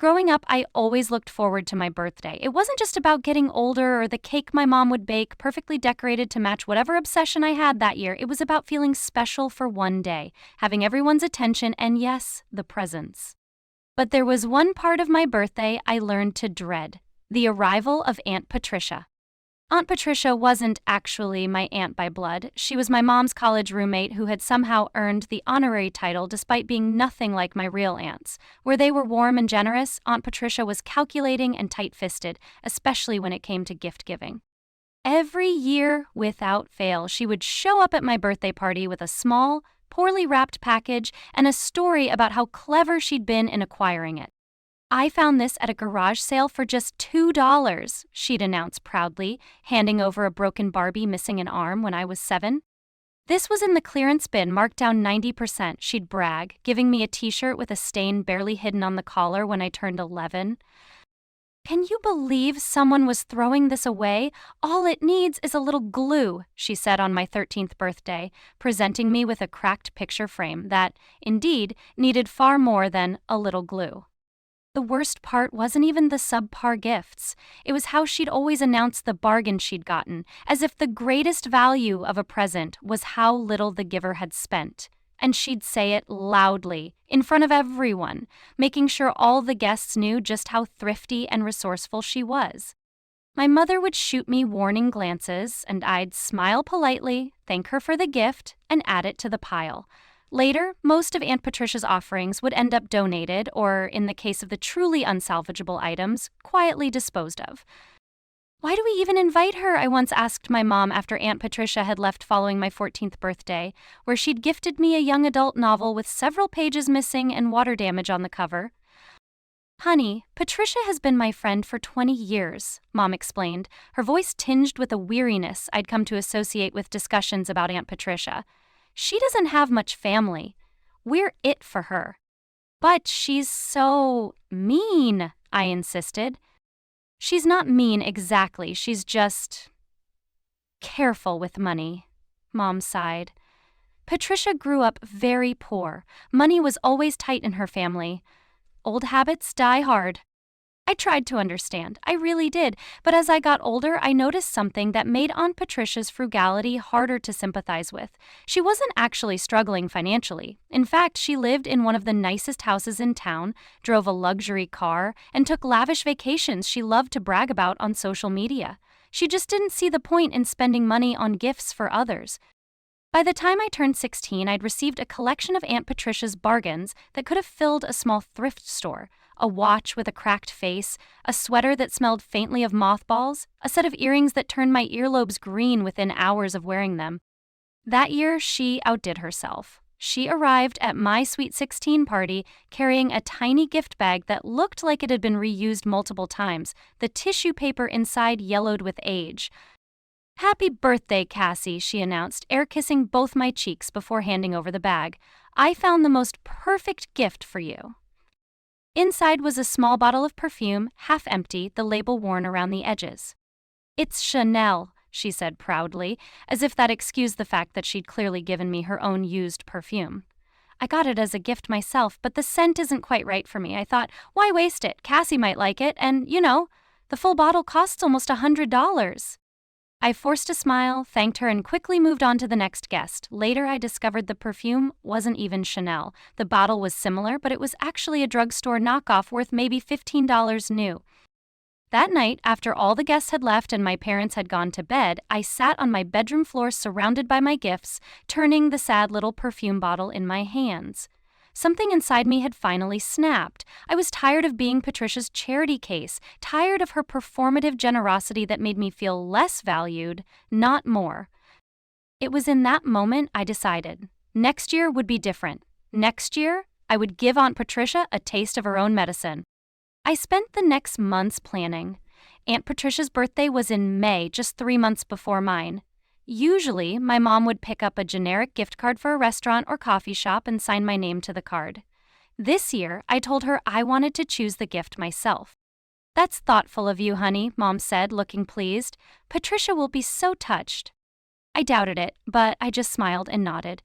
Growing up, I always looked forward to my birthday. It wasn't just about getting older or the cake my mom would bake, perfectly decorated to match whatever obsession I had that year. It was about feeling special for one day, having everyone's attention, and yes, the presents. But there was one part of my birthday I learned to dread: the arrival of Aunt Patricia. Aunt Patricia wasn't actually my aunt by blood. She was my mom's college roommate who had somehow earned the honorary title despite being nothing like my real aunts. Where they were warm and generous, Aunt Patricia was calculating and tight-fisted, especially when it came to gift-giving. Every year, without fail, she would show up at my birthday party with a small, poorly wrapped package and a story about how clever she'd been in acquiring it. "I found this at a garage sale for just $2, she'd announce proudly, handing over a broken Barbie missing an arm when I was 7. "This was in the clearance bin, marked down 90%, she'd brag, giving me a t-shirt with a stain barely hidden on the collar when I turned 11. "Can you believe someone was throwing this away? All it needs is a little glue," she said on my 13th birthday, presenting me with a cracked picture frame that, indeed, needed far more than a little glue. The worst part wasn't even the subpar gifts. It was how she'd always announce the bargain she'd gotten, as if the greatest value of a present was how little the giver had spent. And she'd say it loudly, in front of everyone, making sure all the guests knew just how thrifty and resourceful she was. My mother would shoot me warning glances, and I'd smile politely, thank her for the gift, and add it to the pile. Later, most of Aunt Patricia's offerings would end up donated or, in the case of the truly unsalvageable items, quietly disposed of. "Why do we even invite her?" I once asked my mom after Aunt Patricia had left following my 14th birthday, where she'd gifted me a young adult novel with several pages missing and water damage on the cover. "Honey, Patricia has been my friend for 20 years, Mom explained, her voice tinged with a weariness I'd come to associate with discussions about Aunt Patricia. "She doesn't have much family. We're it for her." "But she's so mean," I insisted. "She's not mean exactly, she's just careful with money," Mom sighed. "Patricia grew up very poor. Money was always tight in her family. Old habits die hard." I tried to understand, I really did, but as I got older, I noticed something that made Aunt Patricia's frugality harder to sympathize with. She wasn't actually struggling financially. In fact, she lived in one of the nicest houses in town, drove a luxury car, and took lavish vacations she loved to brag about on social media. She just didn't see the point in spending money on gifts for others. By the time I turned 16, I'd received a collection of Aunt Patricia's bargains that could have filled a small thrift store. A watch with a cracked face, a sweater that smelled faintly of mothballs, a set of earrings that turned my earlobes green within hours of wearing them. That year, she outdid herself. She arrived at my Sweet 16 party carrying a tiny gift bag that looked like it had been reused multiple times, the tissue paper inside yellowed with age. "Happy birthday, Cassie," she announced, air-kissing both my cheeks before handing over the bag. "I found the most perfect gift for you." Inside was a small bottle of perfume, half empty, the label worn around the edges. "It's Chanel," she said proudly, as if that excused the fact that she'd clearly given me her own used perfume. "I got it as a gift myself, but the scent isn't quite right for me. I thought, why waste it? Cassie might like it, and, the full bottle costs almost $100. I forced a smile, thanked her, and quickly moved on to the next guest. Later, I discovered the perfume wasn't even Chanel. The bottle was similar, but it was actually a drugstore knockoff worth maybe $15 new. That night, after all the guests had left and my parents had gone to bed, I sat on my bedroom floor surrounded by my gifts, turning the sad little perfume bottle in my hands. Something inside me had finally snapped. I was tired of being Patricia's charity case, tired of her performative generosity that made me feel less valued, not more. It was in that moment I decided. Next year would be different. Next year, I would give Aunt Patricia a taste of her own medicine. I spent the next months planning. Aunt Patricia's birthday was in May, just 3 months before mine. Usually, my mom would pick up a generic gift card for a restaurant or coffee shop and sign my name to the card. This year, I told her I wanted to choose the gift myself. "That's thoughtful of you, honey," Mom said, looking pleased. "Patricia will be so touched." I doubted it, but I just smiled and nodded.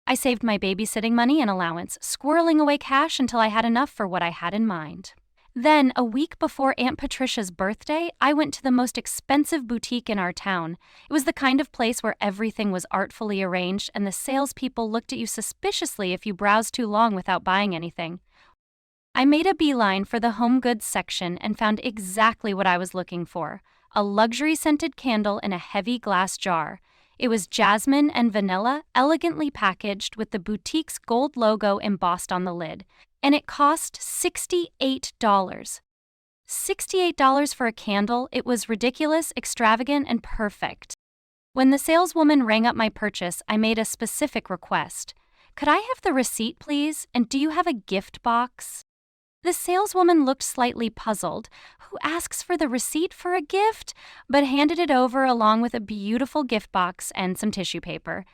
I saved my babysitting money and allowance, squirreling away cash until I had enough for what I had in mind. Then, a week before Aunt Patricia's birthday, I went to the most expensive boutique in our town. It was the kind of place where everything was artfully arranged and the salespeople looked at you suspiciously if you browsed too long without buying anything. I made a beeline for the home goods section and found exactly what I was looking for: a luxury-scented candle in a heavy glass jar. It was jasmine and vanilla, elegantly packaged with the boutique's gold logo embossed on the lid, and it cost $68. $68 for a candle. It was ridiculous, extravagant, and perfect. When the saleswoman rang up my purchase, I made a specific request. "Could I have the receipt, please? And do you have a gift box?" The saleswoman looked slightly puzzled. Who asks for the receipt for a gift? But handed it over along with a beautiful gift box and some tissue paper.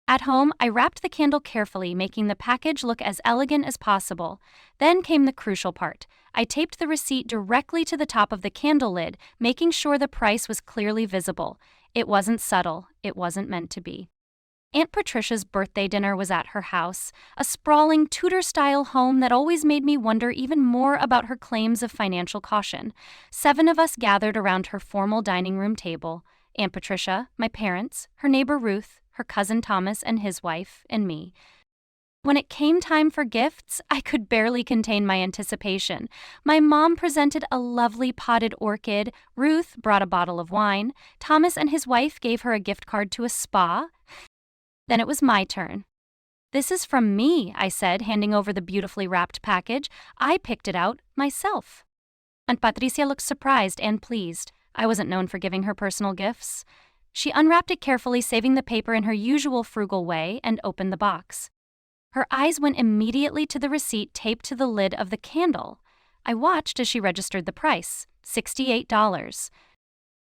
At home, I wrapped the candle carefully, making the package look as elegant as possible. Then came the crucial part. I taped the receipt directly to the top of the candle lid, making sure the price was clearly visible. It wasn't subtle. It wasn't meant to be. Aunt Patricia's birthday dinner was at her house, a sprawling Tudor-style home that always made me wonder even more about her claims of financial caution. 7 of us gathered around her formal dining room table: Aunt Patricia, my parents, her neighbor Ruth, her cousin Thomas and his wife, and me. When it came time for gifts, I could barely contain my anticipation. My mom presented a lovely potted orchid, Ruth brought a bottle of wine, Thomas and his wife gave her a gift card to a spa. Then it was my turn. "This is from me," I said, handing over the beautifully wrapped package. "I picked it out myself." Aunt Patricia looked surprised and pleased. I wasn't known for giving her personal gifts. She unwrapped it carefully, saving the paper in her usual frugal way, and opened the box. Her eyes went immediately to the receipt taped to the lid of the candle. I watched as she registered the price: $68.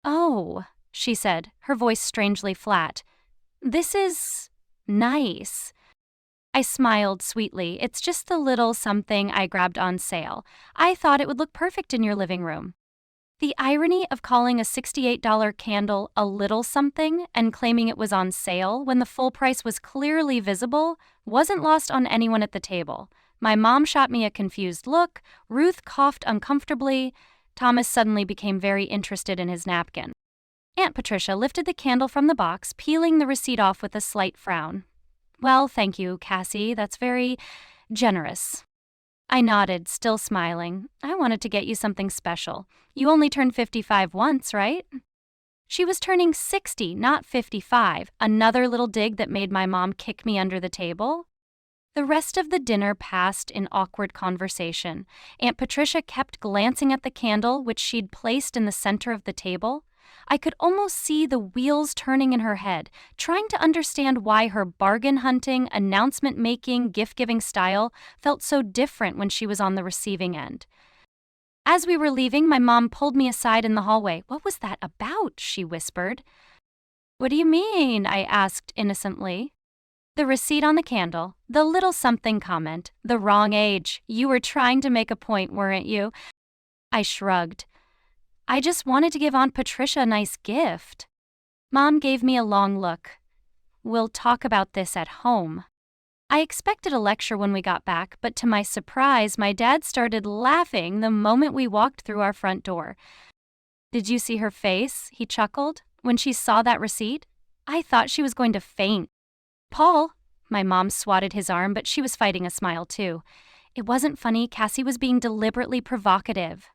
"Oh," she said, her voice strangely flat. "This is nice." I smiled sweetly. "It's just the little something I grabbed on sale. I thought it would look perfect in your living room." The irony of calling a $68 candle a little something and claiming it was on sale when the full price was clearly visible wasn't lost on anyone at the table. My mom shot me a confused look. Ruth coughed uncomfortably. Thomas suddenly became very interested in his napkin. Aunt Patricia lifted the candle from the box, peeling the receipt off with a slight frown. "Well, thank you, Cassie. That's very generous." I nodded, still smiling. "I wanted to get you something special. You only turned 55 once, right?" She was turning 60, not 55, another little dig that made my mom kick me under the table. The rest of the dinner passed in awkward conversation. Aunt Patricia kept glancing at the candle, which she'd placed in the center of the table. I could almost see the wheels turning in her head, trying to understand why her bargain-hunting, announcement-making, gift-giving style felt so different when she was on the receiving end. As we were leaving, my mom pulled me aside in the hallway. "What was that about?" she whispered. "What do you mean?" I asked innocently. "The receipt on the candle, the little something comment, the wrong age. You were trying to make a point, weren't you?" I shrugged. "I just wanted to give Aunt Patricia a nice gift." Mom gave me a long look. "We'll talk about this at home." I expected a lecture when we got back, but to my surprise, my dad started laughing the moment we walked through our front door. "Did you see her face?" he chuckled. "When she saw that receipt? I thought she was going to faint." "Paul!" My mom swatted his arm, but she was fighting a smile too. "It wasn't funny. Cassie was being deliberately provocative."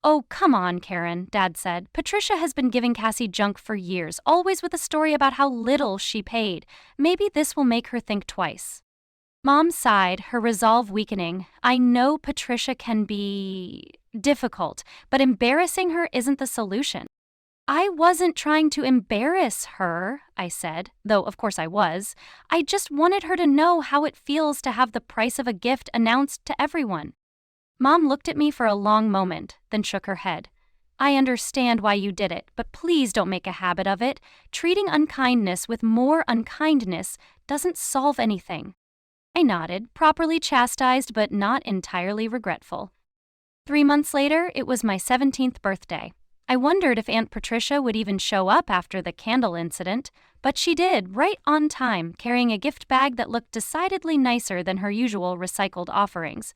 "Oh, come on, Karen," Dad said. "Patricia has been giving Cassie junk for years, always with a story about how little she paid. Maybe this will make her think twice." Mom sighed, her resolve weakening. "I know Patricia can be difficult, but embarrassing her isn't the solution." "I wasn't trying to embarrass her," I said, though of course I was. "I just wanted her to know how it feels to have the price of a gift announced to everyone." Mom looked at me for a long moment, then shook her head. "I understand why you did it, but please don't make a habit of it. Treating unkindness with more unkindness doesn't solve anything." I nodded, properly chastised but not entirely regretful. 3 months later, it was my 17th birthday. I wondered if Aunt Patricia would even show up after the candle incident, but she did, right on time, carrying a gift bag that looked decidedly nicer than her usual recycled offerings.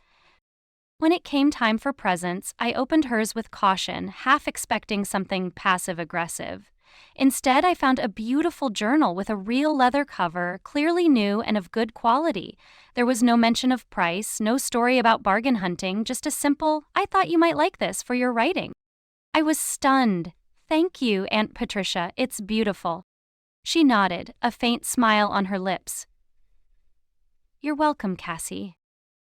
When it came time for presents, I opened hers with caution, half expecting something passive-aggressive. Instead, I found a beautiful journal with a real leather cover, clearly new and of good quality. There was no mention of price, no story about bargain hunting, just a simple, "I thought you might like this for your writing." I was stunned. "Thank you, Aunt Patricia, it's beautiful." She nodded, a faint smile on her lips. "You're welcome, Cassie."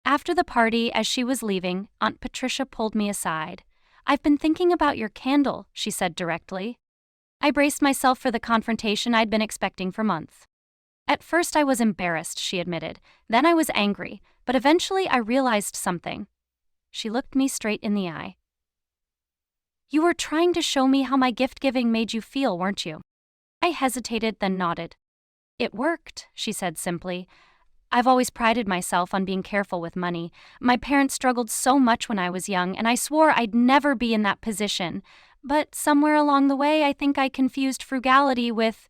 After the party, as she was leaving, Aunt Patricia pulled me aside. "I've been thinking about your candle," she said directly. I braced myself for the confrontation I'd been expecting for months. At first I was embarrassed, she admitted. Then I was angry, but eventually I realized something. She looked me straight in the eye. "You were trying to show me how my gift-giving made you feel, weren't you?" I hesitated, then nodded. "It worked," she said simply. "I've always prided myself on being careful with money. My parents struggled so much when I was young, and I swore I'd never be in that position. But somewhere along the way, I think I confused frugality with,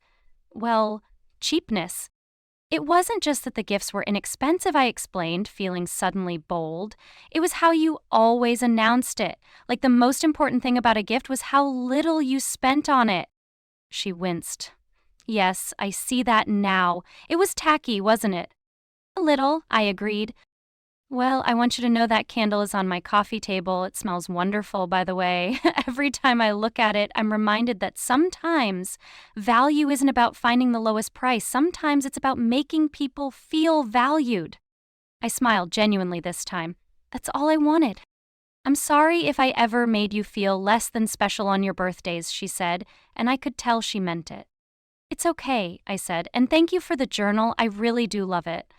well, cheapness. It wasn't just that the gifts were inexpensive," I explained, feeling suddenly bold. "It was how you always announced it. Like the most important thing about a gift was how little you spent on it." She winced. "Yes, I see that now. It was tacky, wasn't it?" "A little," I agreed. "Well, I want you to know that candle is on my coffee table. It smells wonderful, by the way. Every time I look at it, I'm reminded that sometimes value isn't about finding the lowest price. Sometimes it's about making people feel valued." I smiled genuinely this time. "That's all I wanted." "I'm sorry if I ever made you feel less than special on your birthdays," she said, and I could tell she meant it. "It's okay," I said, "and thank you for the journal. I really do love it."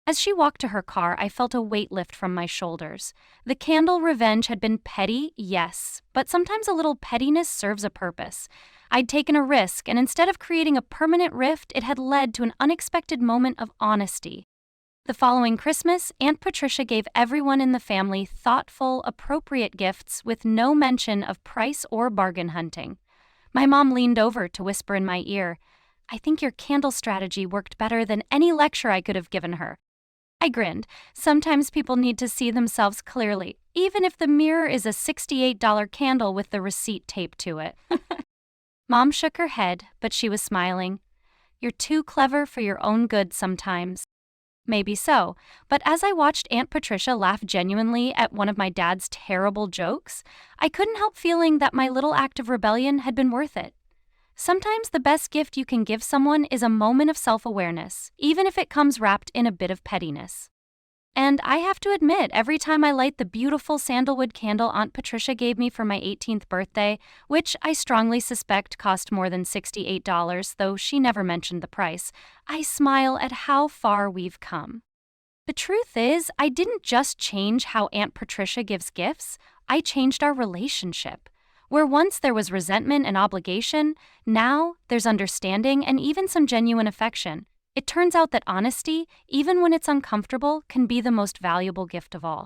As she walked to her car, I felt a weight lift from my shoulders. The candle revenge had been petty, yes, but sometimes a little pettiness serves a purpose. I'd taken a risk, and instead of creating a permanent rift, it had led to an unexpected moment of honesty. The following Christmas, Aunt Patricia gave everyone in the family thoughtful, appropriate gifts with no mention of price or bargain hunting. My mom leaned over to whisper in my ear, "I think your candle strategy worked better than any lecture I could have given her." I grinned. Sometimes people need to see themselves clearly, even if the mirror is a $68 candle with the receipt taped to it. Mom shook her head, but she was smiling. "You're too clever for your own good sometimes." Maybe so, but as I watched Aunt Patricia laugh genuinely at one of my dad's terrible jokes, I couldn't help feeling that my little act of rebellion had been worth it. Sometimes the best gift you can give someone is a moment of self-awareness, even if it comes wrapped in a bit of pettiness. And I have to admit, every time I light the beautiful sandalwood candle Aunt Patricia gave me for my 18th birthday, which I strongly suspect cost more than $68, though she never mentioned the price, I smile at how far we've come. The truth is, I didn't just change how Aunt Patricia gives gifts, I changed our relationship. Where once there was resentment and obligation, now there's understanding and even some genuine affection. It turns out that honesty, even when it's uncomfortable, can be the most valuable gift of all.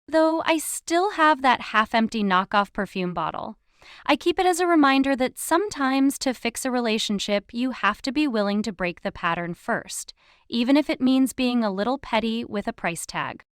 Though I still have that half-empty knockoff perfume bottle. I keep it as a reminder that sometimes to fix a relationship, you have to be willing to break the pattern first, even if it means being a little petty with a price tag.